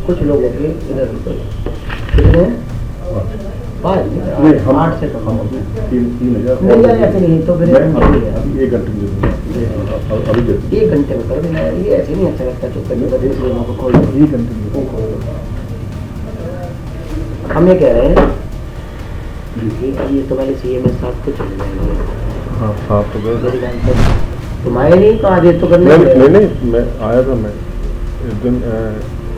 कुछ लोगों के इधर कितने 8 से कम 3,000 नहीं यार ऐसे नहीं तो फिर अभी 1 घंटे में अभी 1 घंटे में कर देना ये ऐसे नहीं अच्छा लगता चुप करके बदले लोगों को खोल 1 घंटे में हम ये कह रहे हैं कि ये तुम्हारे CMS साहब को चले जाएंगे। हाँ साफ तो गए तुम आए नहीं तो आज ये तो करने नहीं मैं आया था। मैं इस दिन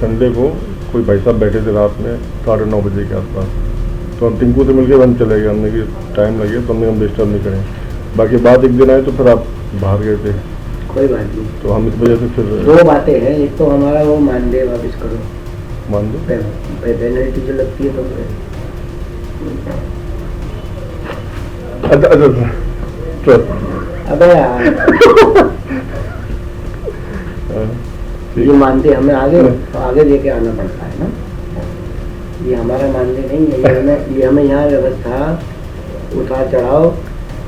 संडे को कोई भाई साहब बैठे थे रात में 9:30 बजे के आसपास, तो हम टिंकू से मिलकर बंद चले गए। हमने कि टाइम लगे तो हमने हम डिस्टर्ब नहीं करें। बाकी बात एक दिन आए तो फिर आप बाहर गए थे, कोई बात नहीं। तो हम इस वजह से फिर 2 बातें हैं, एक तो हमारा वो मानदेय वापस करो, मान दो पेनल्टी जो लगती है तो अच्छा अबे यार ये मानदेय हमें आगे लेके आना पड़ता है ना, ये हमारा मानदेय नहीं है, ये हमें यहाँ व्यवस्था उतार चढ़ाव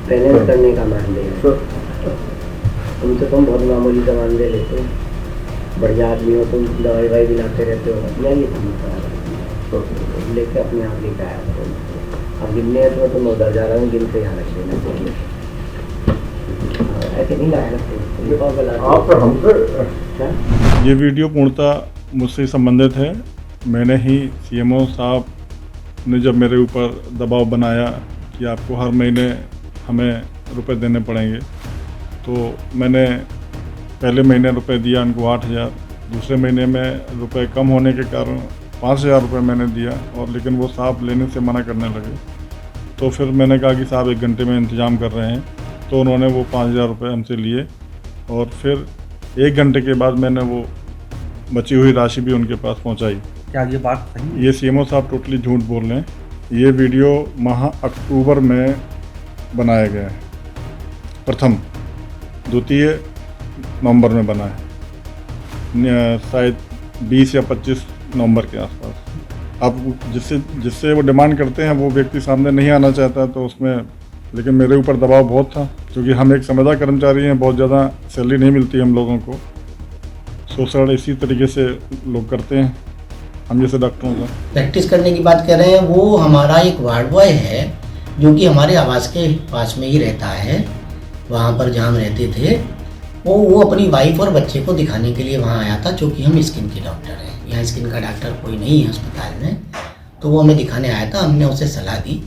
फाइनेंस करने का मानदेय है। तुमसे तुम बहुत मामूली का मानदेय लेते हो, बढ़िया आदमी हो तुम, दवाई वाई दिलाते रहते हो, मैं ये समझता लेके अपने आप लेके आया करो। अब गिनने तो तुम उधर जा रहा हूँ, गिन से यहाँ रख लेना, ऐसे नहीं लाया रखते। ये वीडियो पूर्णतः मुझसे संबंधित है। मैंने ही CMO साहब ने जब मेरे ऊपर दबाव बनाया कि आपको हर महीने हमें रुपए देने पड़ेंगे, तो मैंने पहले महीने रुपए दिया उनको 8,000, दूसरे महीने में रुपए कम होने के कारण 5,000 रुपये मैंने दिया, और लेकिन वो साहब लेने से मना करने लगे। तो फिर मैंने कहा कि साहब 1 घंटे में इंतज़ाम कर रहे हैं, तो उन्होंने वो 5,000 रुपये हमसे लिए, और फिर 1 घंटे के बाद मैंने वो बची हुई राशि भी उनके पास पहुंचाई। क्या ये बात सही है? ये CMO साहब टोटली झूठ बोल रहे हैं। ये वीडियो माह अक्टूबर में बनाया गया है, प्रथम, द्वितीय नवंबर में बना है, शायद 20 या 25 नवंबर के आसपास। अब जिससे वो डिमांड करते हैं वो व्यक्ति सामने नहीं आना चाहता, तो उसमें लेकिन मेरे ऊपर दबाव बहुत था, क्योंकि हम एक समझदार कर्मचारी हैं, बहुत ज़्यादा सैलरी नहीं मिलती हम लोगों को, शोषण इसी तरीके से लोग करते हैं हम जैसे डॉक्टरों का। प्रैक्टिस करने की बात कर रहे हैं, वो हमारा एक वार्ड बॉय है जो कि हमारे आवास के पास में ही रहता है, वहाँ पर जहाँ हम रहते थे। वो अपनी वाइफ और बच्चे को दिखाने के लिए वहाँ आया था, क्योंकि हम स्किन के डॉक्टर हैं, यहाँ स्किन का डॉक्टर कोई नहीं है अस्पताल में, तो वो हमें दिखाने आया था। हमने उसे सलाह दी,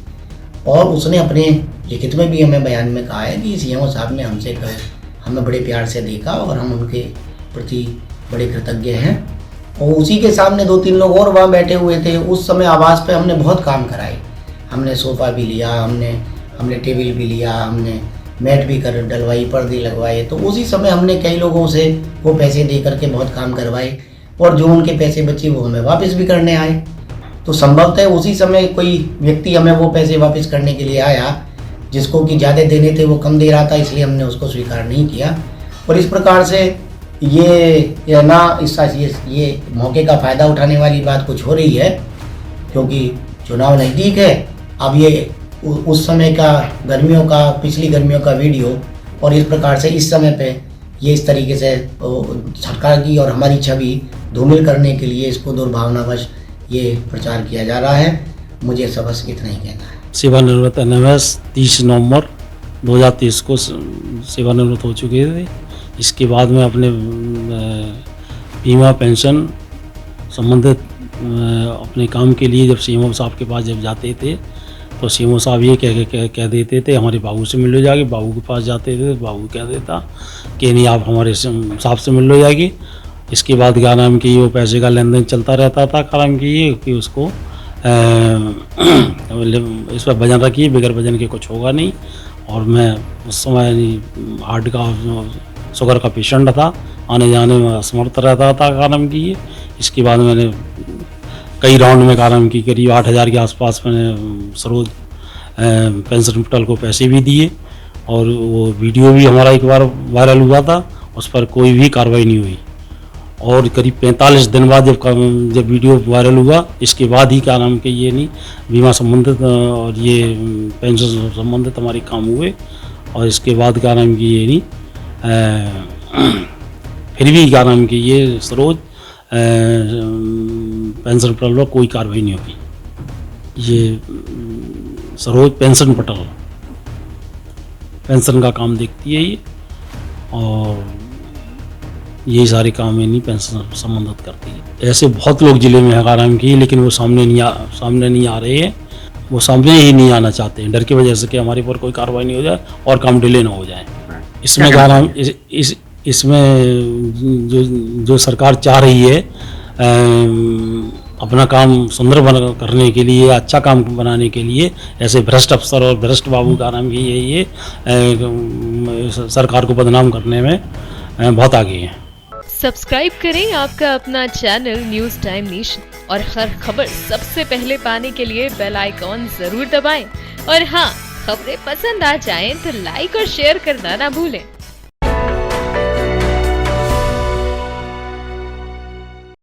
और उसने अपने लिखित में भी हमें बयान में कहा है कि CMO साहब ने हमें बड़े प्यार से देखा और हम उनके प्रति बड़े कृतज्ञ हैं। और उसी के सामने 2-3 लोग और वहाँ बैठे हुए थे। उस समय आवास पे हमने बहुत काम कराए, हमने सोफ़ा भी लिया, हमने टेबल भी लिया, हमने मैट भी कर डलवाई, पर्दे लगवाए। तो उसी समय हमने कई लोगों से वो पैसे दे करके बहुत काम करवाए, और जो उनके पैसे बचे वो हमें वापस भी करने आए। तो संभवतः उसी समय कोई व्यक्ति हमें वो पैसे वापस करने के लिए आया, जिसको कि ज़्यादा देने थे वो कम दे रहा था, इसलिए हमने उसको स्वीकार नहीं किया। और इस प्रकार से ये मौके का फ़ायदा उठाने वाली बात कुछ हो रही है, क्योंकि चुनाव नज़दीक है। अब ये उस समय का पिछली गर्मियों का वीडियो, और इस प्रकार से इस समय पे ये इस तरीके से सरकार की और हमारी छवि धूमिल करने के लिए इसको दुर्भावनावश ये प्रचार किया जा रहा है। मुझे सबस इतना ही कहना है। सेवानिवृत्त NMS 30 नवंबर 2023 को सेवानिवृत्त हो चुके थे। इसके बाद में अपने बीमा पेंशन संबंधित अपने काम के लिए जब CMO साहब के पास जब जाते थे, तो CMO साहब ये कह देते थे हमारे बाबू से मिल लो जाएगी। बाबू के पास जाते थे, बाबू कह देता कि नहीं आप हमारे साहब से मिल लो जाएगी। इसके बाद क्या नाम की वो पैसे का लेन देन चलता रहता था, कारण की ये कि उसको इस पर वजन रखिए, बगैर वजन के कुछ होगा नहीं। और मैं उस समय हार्ट का शुगर का पेशेंट था, आने जाने में असमर्थ रहता था कारण की ये। इसके बाद मैंने कई राउंड में कारण की करीब 8,000 के आसपास मैंने सरोज पेंशन पोर्टल को पैसे भी दिए, और वो वीडियो भी हमारा एक बार वायरल हुआ था, उस पर कोई भी कार्रवाई नहीं हुई। और करीब 45 दिन बाद जब वीडियो वायरल हुआ, इसके बाद ही क्या नाम के ये नहीं बीमा संबंधित और ये पेंशन संबंधित हमारे काम हुए। और इसके बाद क्या नाम की ये नहीं फिर भी क्या नाम की ये सरोज पेंशन पोर्टल पर कोई कार्रवाई नहीं होगी। ये सरोज पेंशन पोर्टल पेंशन का काम देखती है ये, और यही सारे काम इन्हीं पेंशन संबंधित करती है। ऐसे बहुत लोग जिले में है काम की, लेकिन वो सामने नहीं आ रहे हैं, वो सामने ही नहीं आना चाहते हैं, डर की वजह से कि हमारे ऊपर कोई कार्रवाई नहीं हो जाए और काम डिले ना हो जाए। इसमें इसमें जो सरकार चाह रही है अपना काम सुंदर करने के लिए, अच्छा काम बनाने के लिए, ऐसे भ्रष्ट अफसर और भ्रष्ट बाबू का नाम की ये सरकार को बदनाम करने में बहुत आगे हैं। सब्सक्राइब करें आपका अपना चैनल न्यूज़ टाइम नेशन, और हर खबर सबसे पहले पाने के लिए बेल आइकॉन जरूर दबाएं। और हाँ, खबरें पसंद आ जाएं तो लाइक और शेयर करना ना भूलें।